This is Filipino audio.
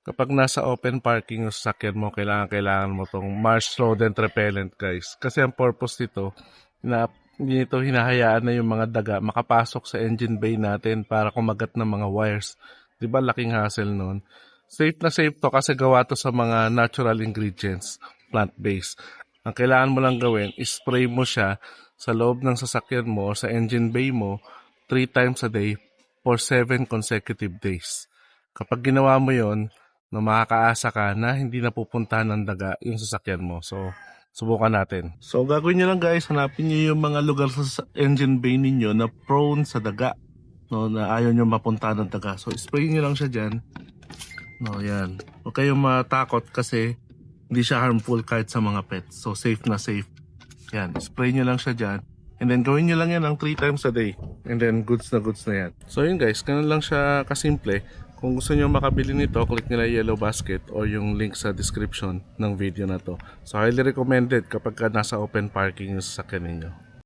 Kapag nasa open parking yung sasakyan mo, kailangan mo tong Marsh Rodent Repellent, guys. Kasi ang purpose nito, hindi nito hinahayaan na yung mga daga makapasok sa engine bay natin para kumagat ng mga wires. Diba laking hassle nun? Safe na safe to kasi gawa to sa mga natural ingredients, plant-based. Ang kailangan mo lang gawin, spray mo siya sa loob ng sasakyan mo o sa engine bay mo 3 times a day for 7 consecutive days. Kapag ginawa mo yon, no, makakaasa ka na hindi napupuntahan ng daga yung sasakyan mo. So, subukan natin. So, gagawin nyo lang guys, hanapin nyo yung mga lugar sa engine bay ninyo na prone sa daga. No, na ayaw nyo mapuntahan ng daga. So, spray nyo lang siya dyan. No, yan. Huwag kayong matakot kasi hindi siya harmful kahit sa mga pets. So, safe na safe. Yan, spray nyo lang siya dyan. And then, gawin nyo lang yan ng 3 times a day. And then, goods na yan. So, yun guys, ganun lang siya kasimple. Kung gusto nyo makabili nito, click nyo lang yellow basket or yung link sa description ng video na to. So, highly recommended kapag nasa open parking yung sasakyan ninyo.